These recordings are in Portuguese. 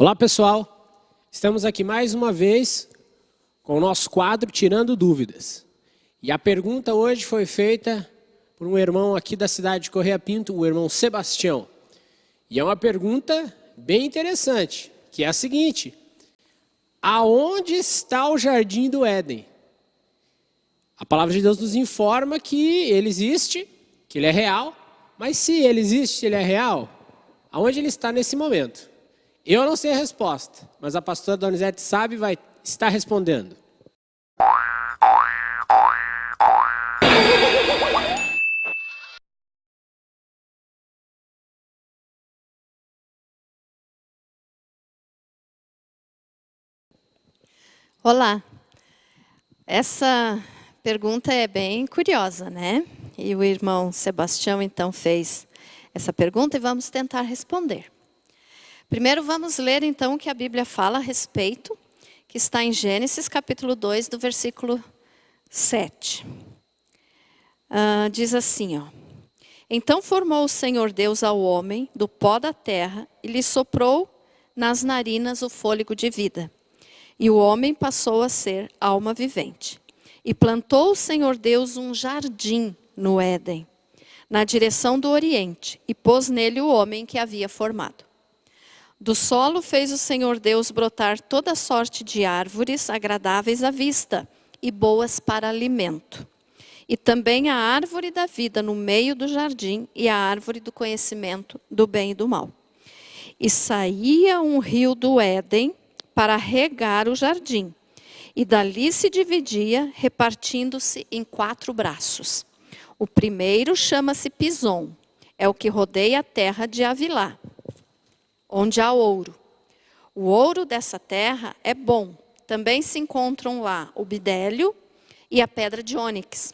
Olá pessoal, estamos aqui mais uma vez com o nosso quadro Tirando Dúvidas. E a pergunta hoje foi feita por um irmão aqui da cidade de Correia Pinto, o irmão Sebastião. E é uma pergunta bem interessante, que é a seguinte: aonde está o Jardim do Éden? A palavra de Deus nos informa que ele existe, que ele é real, mas se ele existe, ele é real, aonde ele está nesse momento? Eu não sei a resposta, mas a pastora Donizete sabe e vai estar respondendo. Olá, essa pergunta é bem curiosa, né? E o irmão Sebastião então fez essa pergunta e vamos tentar responder. Primeiro vamos ler então o que a Bíblia fala a respeito, que está em Gênesis capítulo 2, do versículo 7. Diz assim, ó: Então formou o Senhor Deus ao homem do pó da terra e lhe soprou nas narinas o fôlego de vida. E o homem passou a ser alma vivente. E plantou o Senhor Deus um jardim no Éden, na direção do Oriente, e pôs nele o homem que havia formado. Do solo fez o Senhor Deus brotar toda sorte de árvores agradáveis à vista e boas para alimento. E também a árvore da vida no meio do jardim e a árvore do conhecimento do bem e do mal. E saía um rio do Éden para regar o jardim, e dali se dividia, repartindo-se em 4 braços. O primeiro chama-se Pison, é o que rodeia a terra de Havilá, onde há ouro. O ouro dessa terra é bom. Também se encontram lá o bidélio e a pedra de ônix.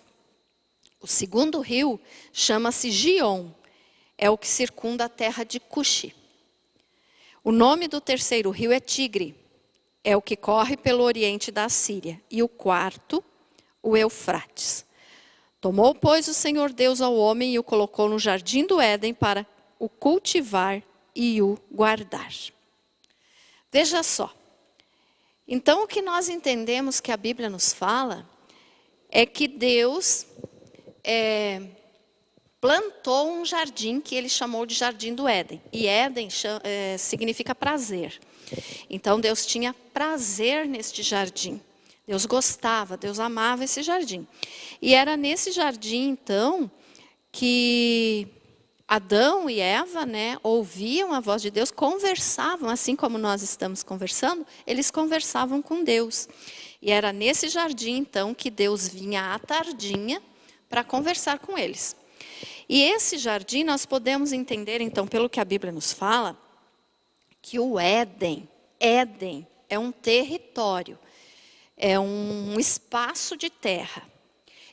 O segundo rio chama-se Gion, é o que circunda a terra de Cuxi. O nome do terceiro rio é Tigre, é o que corre pelo oriente da Assíria. E o quarto, o Eufrates. Tomou, pois, o Senhor Deus ao homem e o colocou no jardim do Éden para o cultivar e o guardar. Veja só. Então, o que nós entendemos que a Bíblia nos fala é que Deus plantou um jardim que ele chamou de Jardim do Éden. E Éden significa prazer. Então, Deus tinha prazer neste jardim. Deus gostava, Deus amava esse jardim. E era nesse jardim, então, que Adão e Eva, ouviam a voz de Deus, conversavam, assim como nós estamos conversando, eles conversavam com Deus. E era nesse jardim, então, que Deus vinha à tardinha para conversar com eles. E esse jardim, nós podemos entender, então, pelo que a Bíblia nos fala, que o Éden é um território, é um espaço de terra.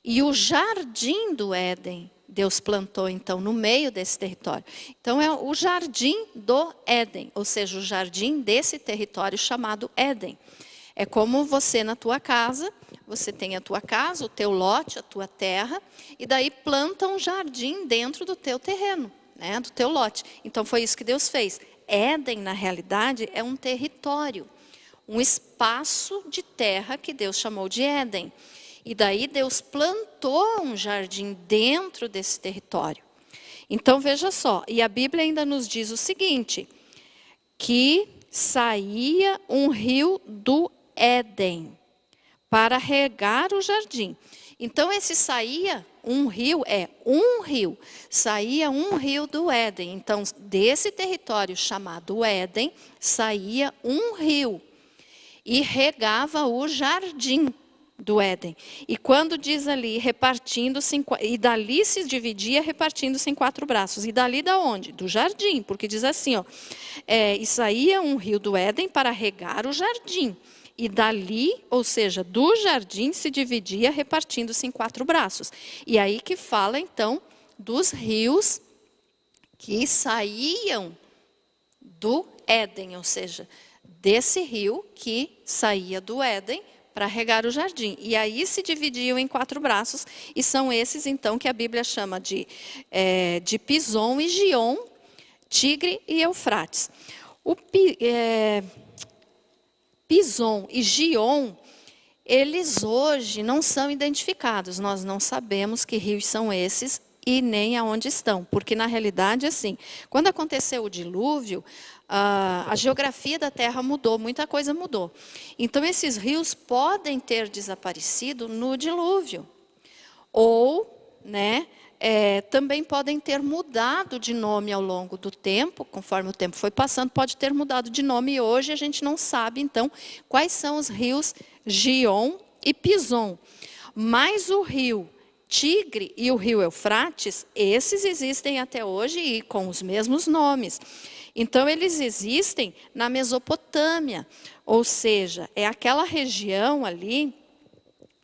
E o jardim do Éden, Deus plantou, então, no meio desse território. Então, é o jardim do Éden, ou seja, o jardim desse território chamado Éden. É como você na tua casa, você tem a tua casa, o teu lote, a tua terra, e daí planta um jardim dentro do teu terreno, do teu lote. Então, foi isso que Deus fez. Éden, na realidade, é um território, um espaço de terra que Deus chamou de Éden. E daí Deus plantou um jardim dentro desse território. Então veja só, e a Bíblia ainda nos diz o seguinte, que saía um rio do Éden para regar o jardim. Então esse saía um rio, saía um rio do Éden. Então desse território chamado Éden, saía um rio e regava o jardim do Éden. E quando diz ali, repartindo-se, e dali se dividia, repartindo-se em 4 braços. E dali da onde? Do jardim, porque diz assim, e saía um rio do Éden para regar o jardim. E dali, ou seja, do jardim se dividia, repartindo-se em 4 braços. E aí que fala então dos rios que saíam do Éden, ou seja, desse rio que saía do Éden para regar o jardim. E aí se dividiam em 4 braços, e são esses então que a Bíblia chama de Pison e Gion, Tigre e Eufrates. O Pison e Gion, eles hoje não são identificados. Nós não sabemos que rios são esses e nem aonde estão. Porque, na realidade, assim, quando aconteceu o dilúvio, a geografia da Terra mudou, muita coisa mudou. Então, esses rios podem ter desaparecido no dilúvio. Ou, né, também podem ter mudado de nome ao longo do tempo, conforme o tempo foi passando, pode ter mudado de nome e hoje a gente não sabe, então, quais são os rios Gion e Pison. Mas o rio Tigre e o rio Eufrates, esses existem até hoje e com os mesmos nomes. Então, eles existem na Mesopotâmia, ou seja, é aquela região ali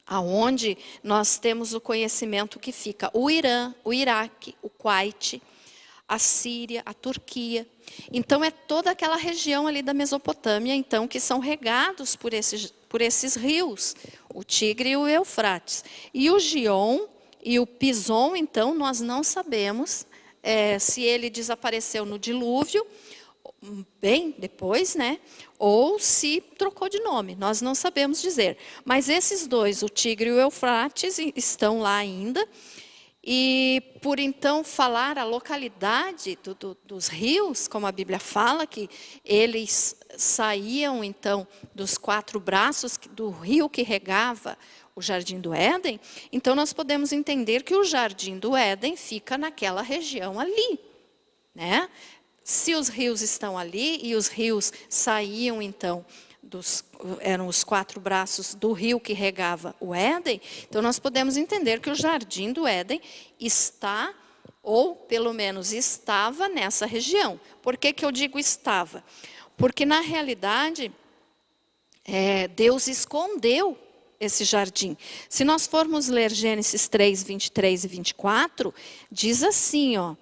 aonde nós temos o conhecimento que fica o Irã, o Iraque, o Kuwait, a Síria, a Turquia. Então, é toda aquela região ali da Mesopotâmia, então, que são regados por esses rios, o Tigre e o Eufrates. E o Gion e o Pison, então, nós não sabemos se ele desapareceu no dilúvio, bem depois, né? Ou se trocou de nome, nós não sabemos dizer. Mas esses dois, o Tigre e o Eufrates, estão lá ainda. E por então falar a localidade dos rios, como a Bíblia fala, que eles saíam então dos 4 braços do rio que regava o Jardim do Éden, então nós podemos entender que o Jardim do Éden fica naquela região ali, né? Se os rios estão ali e os rios saíam então eram os 4 braços do rio que regava o Éden, então nós podemos entender que o Jardim do Éden está, ou pelo menos estava nessa região. Por que eu digo estava? Porque na realidade, Deus escondeu esse jardim. Se nós formos ler Gênesis 3, 23 e 24, diz assim, ó.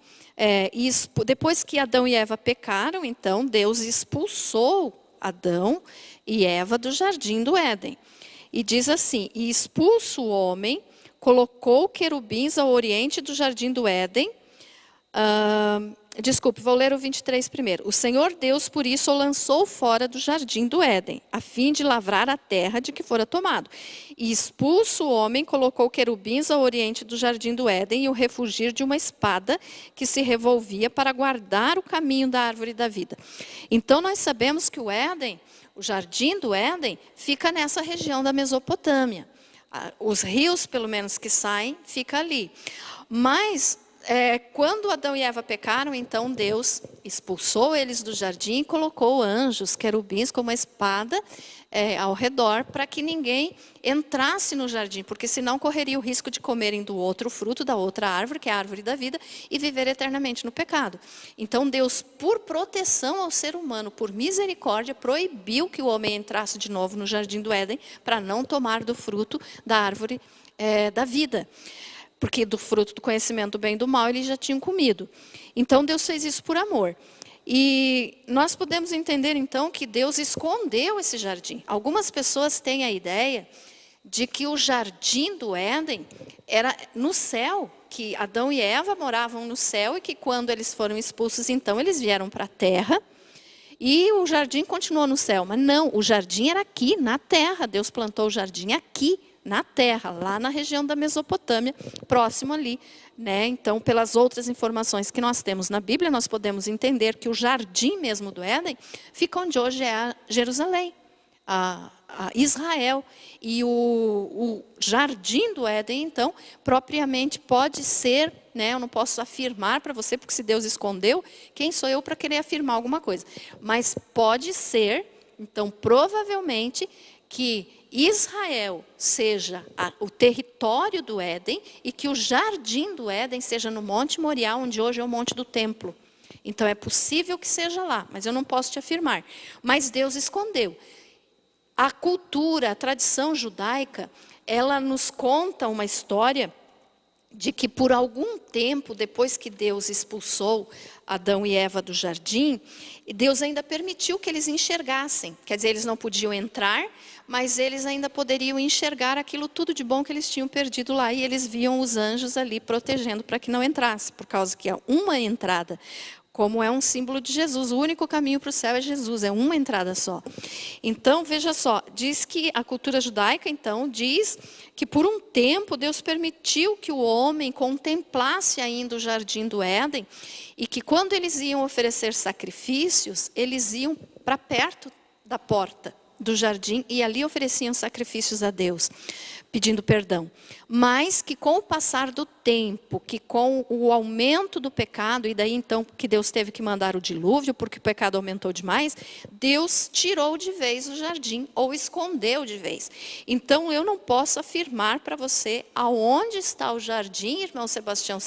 Depois que Adão e Eva pecaram, então Deus expulsou Adão e Eva do jardim do Éden. E diz assim, e expulso o homem, colocou querubins ao oriente do jardim do Éden. Desculpe, vou ler o 23 primeiro. O Senhor Deus, por isso, o lançou fora do jardim do Éden, a fim de lavrar a terra de que fora tomado. E expulso o homem, colocou querubins ao oriente do jardim do Éden e o refugir de uma espada que se revolvia para guardar o caminho da árvore da vida. Então, nós sabemos que o Éden, o jardim do Éden, fica nessa região da Mesopotâmia. Os rios, pelo menos, que saem, fica ali. Mas quando Adão e Eva pecaram, então Deus expulsou eles do jardim e colocou anjos, querubins, com uma espada ao redor, para que ninguém entrasse no jardim, porque senão correria o risco de comerem do outro fruto, da outra árvore, que é a árvore da vida, e viver eternamente no pecado. Então Deus, por proteção ao ser humano, por misericórdia, proibiu que o homem entrasse de novo no jardim do Éden, para não tomar do fruto da árvore da vida. Porque do fruto do conhecimento do bem e do mal eles já tinham comido. Então Deus fez isso por amor. E nós podemos entender então que Deus escondeu esse jardim. Algumas pessoas têm a ideia de que o jardim do Éden era no céu, que Adão e Eva moravam no céu e que quando eles foram expulsos, então eles vieram para a terra e o jardim continuou no céu. Mas não, o jardim era aqui na terra. Deus plantou o jardim aqui na terra, lá na região da Mesopotâmia, próximo ali, né? Então, pelas outras informações que nós temos na Bíblia, nós podemos entender que o jardim mesmo do Éden fica onde hoje é Jerusalém, a Israel. E o jardim do Éden, então, propriamente pode ser, né? Eu não posso afirmar para você, porque se Deus escondeu, quem sou eu para querer afirmar alguma coisa? Mas pode ser, então, provavelmente, que Israel seja o território do Éden e que o jardim do Éden seja no Monte Moriá, onde hoje é o Monte do Templo. Então é possível que seja lá, mas eu não posso te afirmar. Mas Deus escondeu. A cultura, a tradição judaica, ela nos conta uma história de que por algum tempo, depois que Deus expulsou Adão e Eva do jardim, Deus ainda permitiu que eles enxergassem. Quer dizer, eles não podiam entrar, mas eles ainda poderiam enxergar aquilo tudo de bom que eles tinham perdido lá. E eles viam os anjos ali protegendo para que não entrasse, por causa que uma entrada como é um símbolo de Jesus. O único caminho para o céu é Jesus, é uma entrada só. Então, veja só, diz que a cultura judaica, então, diz que por um tempo Deus permitiu que o homem contemplasse ainda o jardim do Éden, e que quando eles iam oferecer sacrifícios, eles iam para perto da porta do jardim e ali ofereciam sacrifícios a Deus, pedindo perdão. Mas que com o passar do tempo, que com o aumento do pecado, e daí então que Deus teve que mandar o dilúvio, porque o pecado aumentou demais, Deus tirou de vez o jardim, ou escondeu de vez. Então eu não posso afirmar para você aonde está o jardim, irmão Sebastião,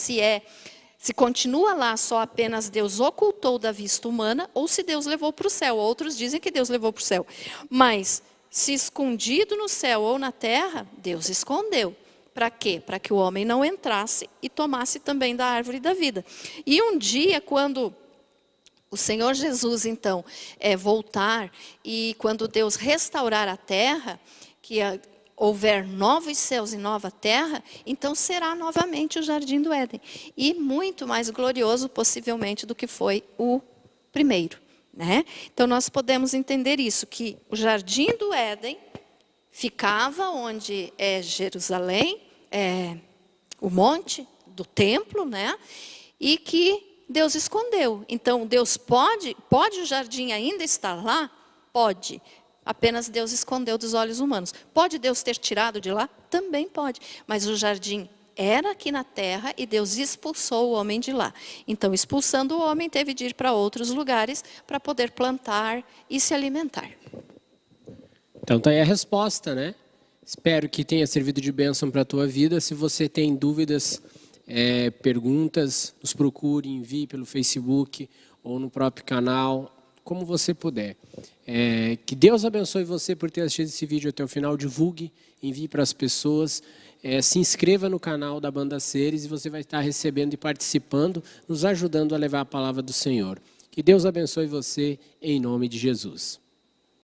se continua lá só apenas Deus ocultou da vista humana, ou se Deus levou para o céu. Outros dizem que Deus levou para o céu. Mas, se escondido no céu ou na terra, Deus escondeu. Para quê? Para que o homem não entrasse e tomasse também da árvore da vida. E um dia, quando o Senhor Jesus, então, voltar, e quando Deus restaurar a terra, que houver novos céus e nova terra, então será novamente o jardim do Éden. E muito mais glorioso, possivelmente, do que foi o primeiro, né? Então nós podemos entender isso, que o jardim do Éden ficava onde é Jerusalém, o monte do templo, né? E que Deus escondeu. Então Deus pode o jardim ainda estar lá? Pode. Apenas Deus escondeu dos olhos humanos. Pode Deus ter tirado de lá? Também pode. Mas o jardim era aqui na terra e Deus expulsou o homem de lá. Então, expulsando o homem, teve de ir para outros lugares para poder plantar e se alimentar. Então está aí a resposta, né? Espero que tenha servido de bênção para a tua vida. Se você tem dúvidas, perguntas, nos procure, envie pelo Facebook ou no próprio canal, como você puder. Que Deus abençoe você por ter assistido esse vídeo até o final. Divulgue, envie para as pessoas. Se inscreva no canal da Banda Seres e você vai estar recebendo e participando, nos ajudando a levar a palavra do Senhor. Que Deus abençoe você em nome de Jesus.